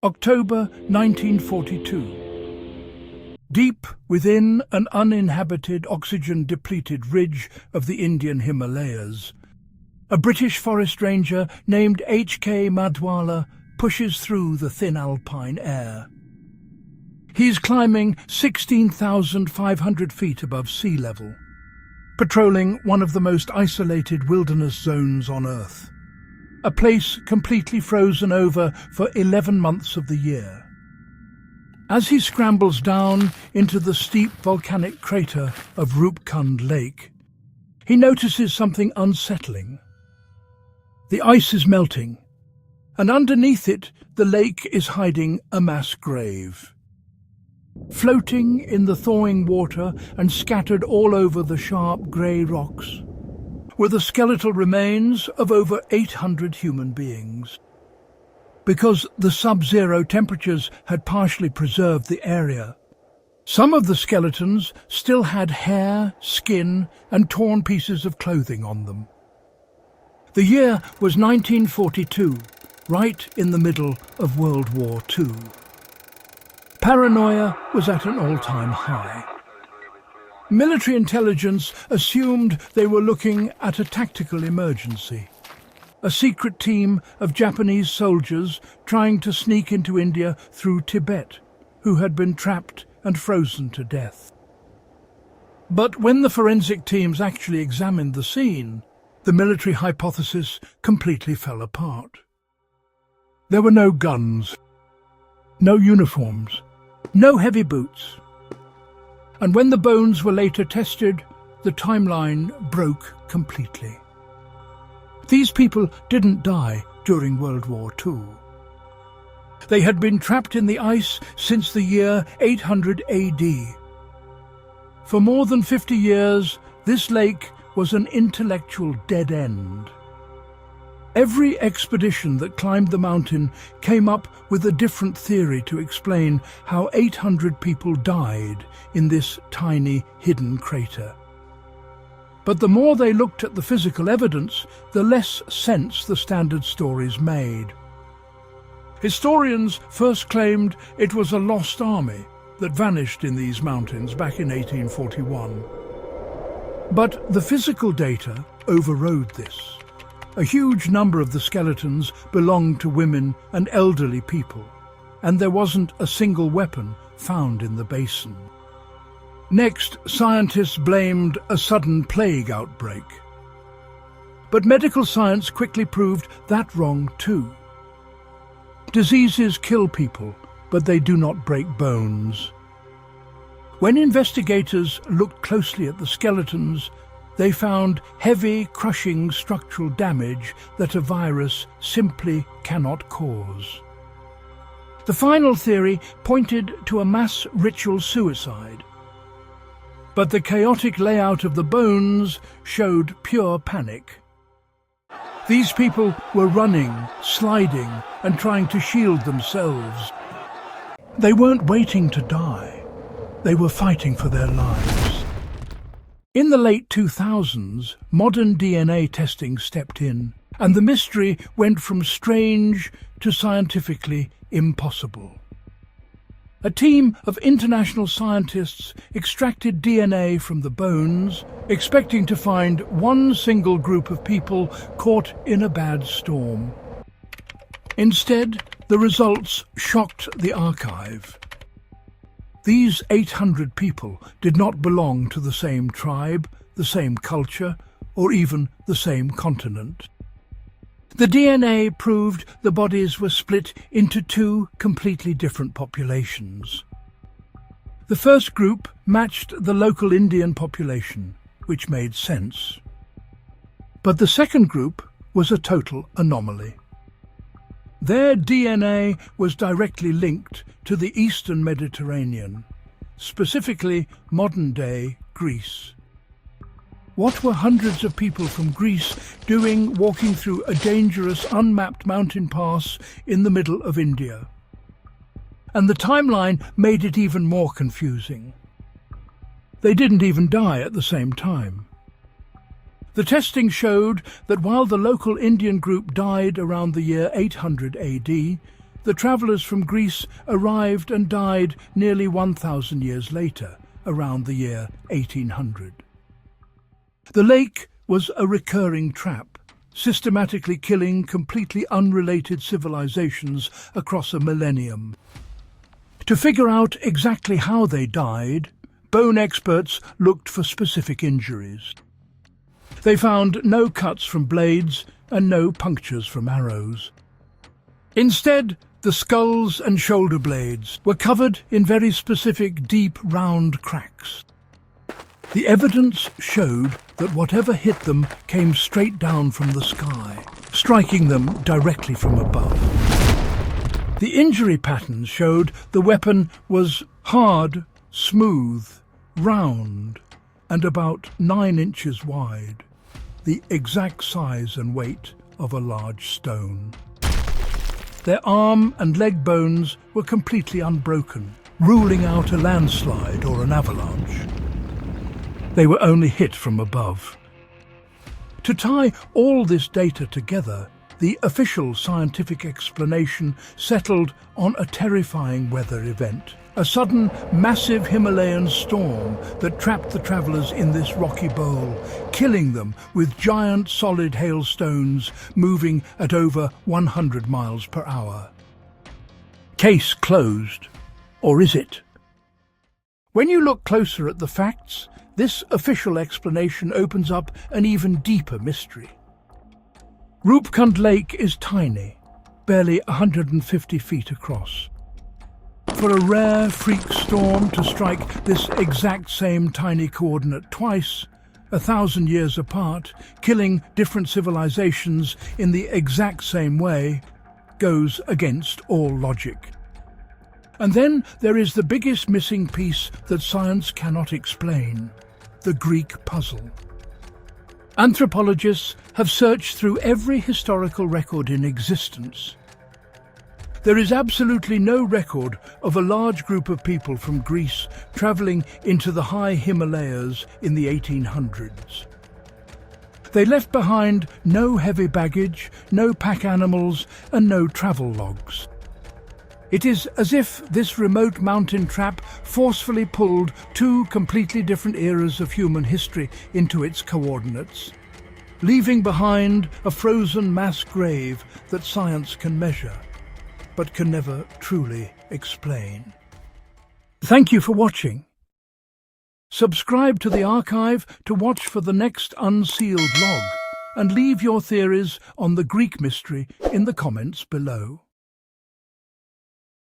October 1942. Deep within an uninhabited, oxygen-depleted ridge of the Indian Himalayas, a British forest ranger named H.K. Madhwala pushes through the thin alpine air. He's climbing 16,500 feet above sea level, patrolling one of the most isolated wilderness zones on Earth, a place completely frozen over for 11 months of the year. As he scrambles down into the steep volcanic crater of Roopkund Lake, he notices something unsettling. The ice is melting, and underneath it, the lake is hiding a mass grave. Floating in the thawing water and scattered all over the sharp grey rocks were the skeletal remains of over 800 human beings. Because the sub-zero temperatures had partially preserved the area, some of the skeletons still had hair, skin, and torn pieces of clothing on them. The year was 1942, right in the middle of World War II. Paranoia was at an all-time high. Military intelligence assumed they were looking at a tactical emergency. A secret team of Japanese soldiers trying to sneak into India through Tibet, who had been trapped and frozen to death. But when the forensic teams actually examined the scene, the military hypothesis completely fell apart. There were no guns, no uniforms, no heavy boots. And when the bones were later tested, the timeline broke completely. These people didn't die during World War II. They had been trapped in the ice since the year 800 AD. For more than 50 years, this lake was an intellectual dead end. Every expedition that climbed the mountain came up with a different theory to explain how 800 people died in this tiny, hidden crater. But the more they looked at the physical evidence, the less sense the standard stories made. Historians first claimed it was a lost army that vanished in these mountains back in 1841. But the physical data overrode this. A huge number of the skeletons belonged to women and elderly people, and there wasn't a single weapon found in the basin. Next, scientists blamed a sudden plague outbreak. But medical science quickly proved that wrong too. Diseases kill people, but they do not break bones. When investigators looked closely at the skeletons, they found heavy, crushing structural damage that a virus simply cannot cause. The final theory pointed to a mass ritual suicide, but the chaotic layout of the bones showed pure panic. These people were running, sliding, and trying to shield themselves. They weren't waiting to die. They were fighting for their lives. In the late 2000s, modern DNA testing stepped in, and the mystery went from strange to scientifically impossible. A team of international scientists extracted DNA from the bones, expecting to find one single group of people caught in a bad storm. Instead, the results shocked the archive. These 800 people did not belong to the same tribe, the same culture, or even the same continent. The DNA proved the bodies were split into two completely different populations. The first group matched the local Indian population, which made sense. But the second group was a total anomaly. Their DNA was directly linked to the Eastern Mediterranean, specifically modern-day Greece. What were hundreds of people from Greece doing walking through a dangerous, unmapped mountain pass in the middle of India? And the timeline made it even more confusing. They didn't even die at the same time. The testing showed that while the local Indian group died around the year 800 AD, the travellers from Greece arrived and died nearly 1,000 years later, around the year 1800. The lake was a recurring trap, systematically killing completely unrelated civilizations across a millennium. To figure out exactly how they died, bone experts looked for specific injuries. They found no cuts from blades and no punctures from arrows. Instead, the skulls and shoulder blades were covered in very specific deep, round cracks. The evidence showed that whatever hit them came straight down from the sky, striking them directly from above. The injury patterns showed the weapon was hard, smooth, round, and about 9 inches wide, the exact size and weight of a large stone. Their arm and leg bones were completely unbroken, ruling out a landslide or an avalanche. They were only hit from above. To tie all this data together, the official scientific explanation settled on a terrifying weather event, a sudden massive Himalayan storm that trapped the travellers in this rocky bowl, killing them with giant solid hailstones moving at over 100 miles per hour. Case closed. Or is it? When you look closer at the facts, this official explanation opens up an even deeper mystery. Roopkund Lake is tiny, barely 150 feet across. For a rare freak storm to strike this exact same tiny coordinate twice, 1,000 years apart, killing different civilizations in the exact same way, goes against all logic. And then there is the biggest missing piece that science cannot explain: the Greek puzzle. Anthropologists have searched through every historical record in existence. There is absolutely no record of a large group of people from Greece travelling into the high Himalayas in the 1800s. They left behind no heavy baggage, no pack animals, and no travel logs. It is as if this remote mountain trap forcefully pulled two completely different eras of human history into its coordinates, leaving behind a frozen mass grave that science can measure, but can never truly explain. Thank you for watching. Subscribe to the archive to watch for the next unsealed log, and leave your theories on the Greek mystery in the comments below.